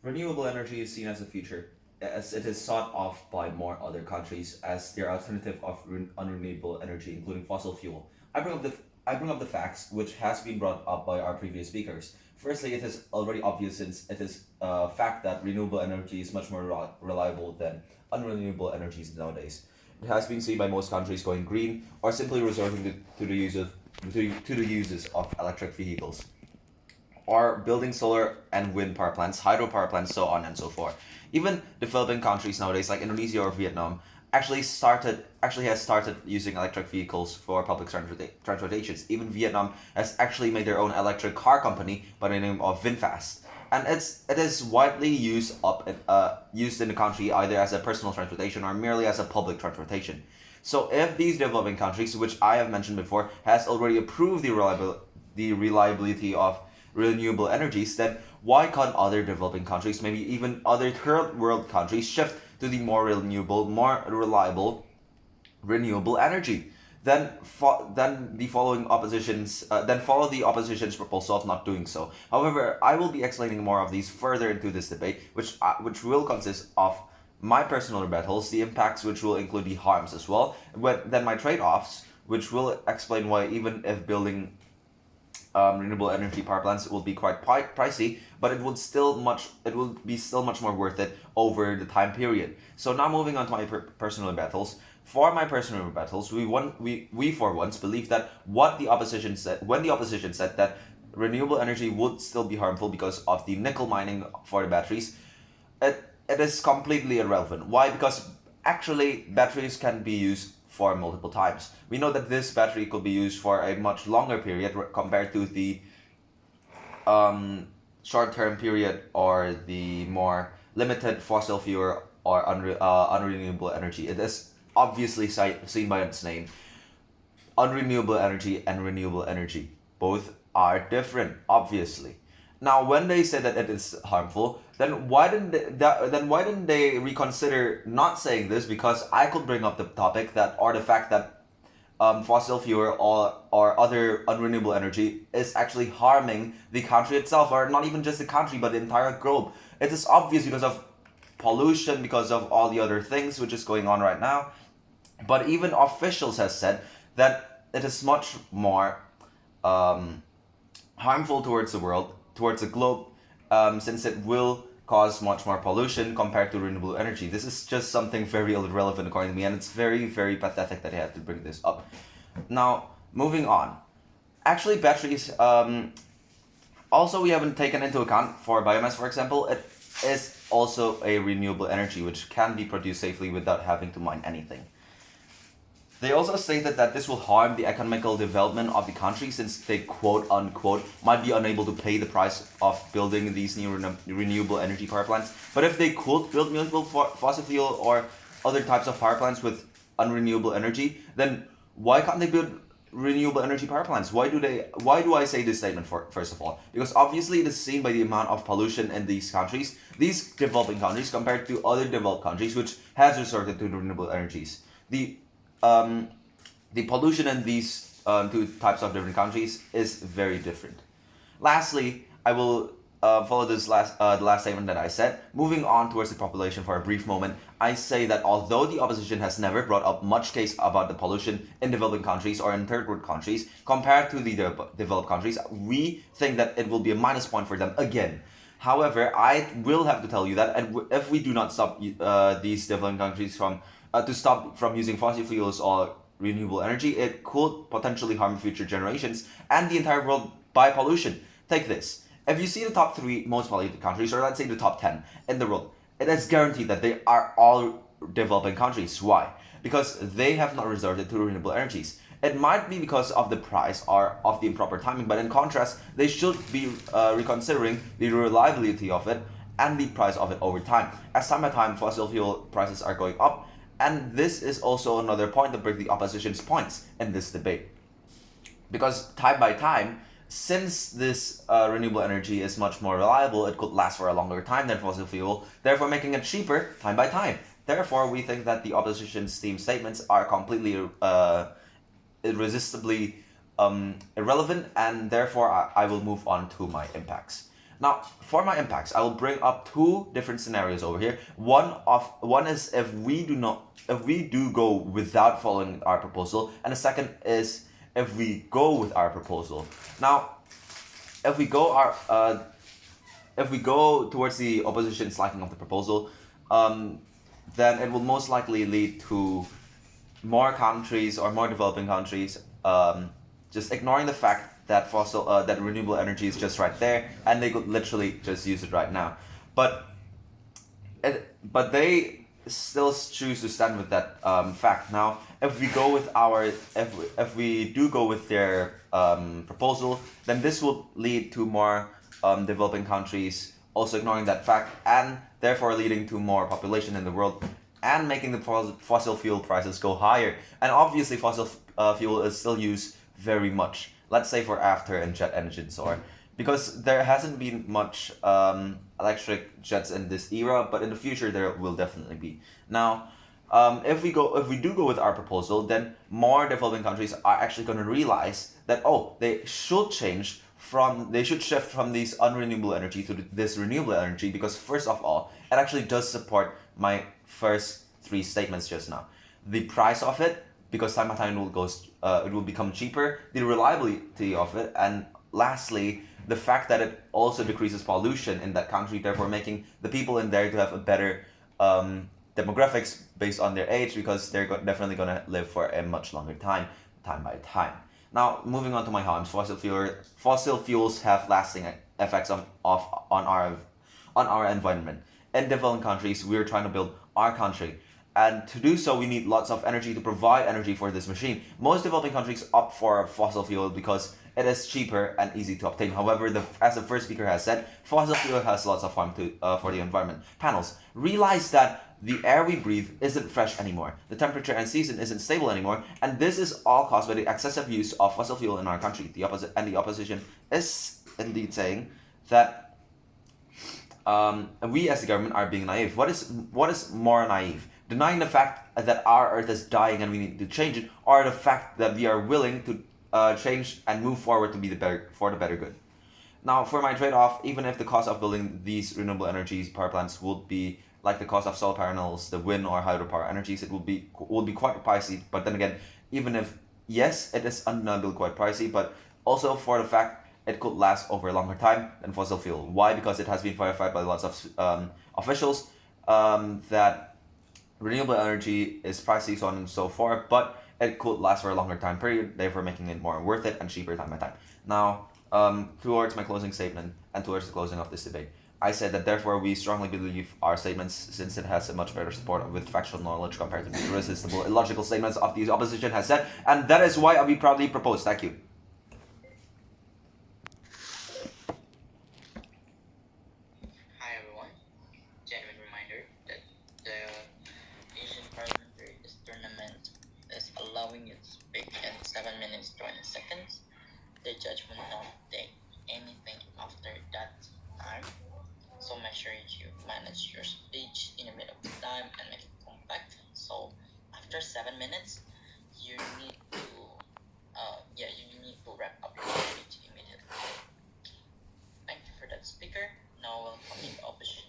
Renewable energy is seen as a future, as it is sought of by more other countries as their alternative of unrenewable energy, including fossil fuel. I bring up the facts which has been brought up by our previous speakers. Firstly, it is already obvious since it is a fact that renewable energy is much more reliable than unrenewable energies nowadays. It has been seen by most countries going green or simply resorting to the use of to the uses of electric vehicles or building solar and wind power plants, hydropower plants, so on and so forth. Even developing countries nowadays, like Indonesia or Vietnam, actually has started using electric vehicles for public transportations. Even Vietnam has actually made their own electric car company by the name of VinFast, and it is widely used in the country either as a personal transportation or merely as a public transportation. So if these developing countries, which I have mentioned before, has already approved the reliability of renewable energies, then why can't other developing countries, maybe even other third world countries, shift to the more renewable, more reliable renewable energy? Then follow the opposition's proposal of not doing so. However, I will be explaining more of these further into this debate, which will consist of my personal rebuttals, the impacts which will include the harms as well, then my trade-offs, which will explain why even if building renewable energy power plants will be quite pricey, but it will be still much more worth it over the time period. So now moving on to my personal rebuttals. For my personal rebuttals, we for once believe that when the opposition said that renewable energy would still be harmful because of the nickel mining for the batteries, it is completely irrelevant. Why? Because actually batteries can be used for multiple times. We know that this battery could be used for a much longer period compared to the short-term period or the more limited fossil fuel or unrenewable energy. It is obviously seen by its name. Unrenewable energy and renewable energy both are different, obviously. Now, when they say that it is harmful, then why didn't they reconsider not saying this? Because I could bring up the topic or the fact that fossil fuel or other unrenewable energy is actually harming the country itself, or not even just the country, but the entire globe. It is obvious because of pollution, because of all the other things which is going on right now. But even officials have said that it is much more harmful towards the world, towards the globe, since it will cause much more pollution compared to renewable energy. This is just something very irrelevant according to me, and it's very, very pathetic that I had to bring this up. Now, moving on. Actually, batteries, also we haven't taken into account for biomass, for example, it is also a renewable energy which can be produced safely without having to mine anything. They also stated that this will harm the economical development of the country since they quote unquote might be unable to pay the price of building these new renewable energy power plants. But if they could build multiple fossil fuel or other types of power plants with unrenewable energy, then why can't they build renewable energy power plants? Why do I say this statement first of all? Because obviously it is seen by the amount of pollution in these countries, these developing countries, compared to other developed countries which has resorted to renewable energies. The pollution in these two types of different countries is very different. Lastly, I will follow the last statement that I said. Moving on towards the population for a brief moment, I say that although the opposition has never brought up much case about the pollution in developing countries or in third world countries compared to the developed countries, we think that it will be a minus point for them again. However, I will have to tell you that if we do not stop these developing countries from using fossil fuels or renewable energy, it could potentially harm future generations and the entire world by pollution. Take this. If you see the top 3 most polluted countries, or let's say the top 10 in the world, it is guaranteed that they are all developing countries. Why? Because they have not resorted to renewable energies. It might be because of the price or of the improper timing, but in contrast, they should be reconsidering the reliability of it and the price of it over time. As time by time, fossil fuel prices are going up, and this is also another point to break the opposition's points in this debate. Because time by time, since this renewable energy is much more reliable, it could last for a longer time than fossil fuel, therefore making it cheaper time by time. Therefore, we think that the opposition's theme statements are completely irresistibly irrelevant, and therefore I will move on to my impacts. Now, for my impacts, I will bring up two different scenarios over here. One is if we do go without following our proposal, and the second is if we go with our proposal. Now, if we go our if we go towards the opposition's liking of the proposal, then it will most likely lead to more countries or more developing countries just ignoring the fact that that renewable energy is just right there, and they could literally just use it right now. But they still choose to stand with that fact. Now, if we go with if we do go with their proposal, then this will lead to more developing countries also ignoring that fact, and therefore leading to more population in the world, and making the fossil fuel prices go higher. And obviously, fossil fuel is still used very much. Let's say for after and jet engines, or because there hasn't been much electric jets in this era, but in the future there will definitely be. Now, if we do go with our proposal, then more developing countries are actually going to realize that they should shift from these unrenewable energy to this renewable energy, because first of all, it actually does support my first three statements just now. The price of it, because time by time it will become cheaper, the reliability of it, and lastly, the fact that it also decreases pollution in that country, therefore making the people in there to have a better demographics based on their age, because they're definitely going to live for a much longer time by time. Now, moving on to my harms, fossil fuels have lasting effects on our environment. In developing countries, we're trying to build our country, and to do so, we need lots of energy to provide energy for this machine. Most developing countries opt for fossil fuel because it is cheaper and easy to obtain. However, as the first speaker has said, fossil fuel has lots of harm for the environment. Panels, realize that the air we breathe isn't fresh anymore. The temperature and season isn't stable anymore, and this is all caused by the excessive use of fossil fuel in our country. The opposition is indeed saying that we as the government are being naive. What is more naive? Denying the fact that our Earth is dying and we need to change it, or the fact that we are willing to change and move forward to be for the better good. Now, for my trade-off, even if the cost of building these renewable energies power plants would be like the cost of solar panels, the wind or hydropower energies, it will be quite pricey. But then again, even if yes, it is undeniably quite pricey, but also for the fact it could last over a longer time than fossil fuel. Why? Because it has been verified by lots of officials that renewable energy is pricey, so on and so forth, but it could last for a longer time period, therefore making it more worth it and cheaper time by time. Now, towards my closing statement and towards the closing of this debate, I said that therefore we strongly believe our statements, since it has a much better support with factual knowledge compared to the irresistible, illogical statements of the opposition has said, and that is why we proudly propose. Thank you. Hi everyone. Genuine reminder that the Asian Parliamentary Tournament is allowing you to speak in 7 minutes 20 seconds. The judge will not take anything after that time. So make sure you manage your speech in the middle of the time and make it compact. So after 7 minutes, you need to wrap up your speech immediately. Thank you for that speaker. Now welcome the opposition.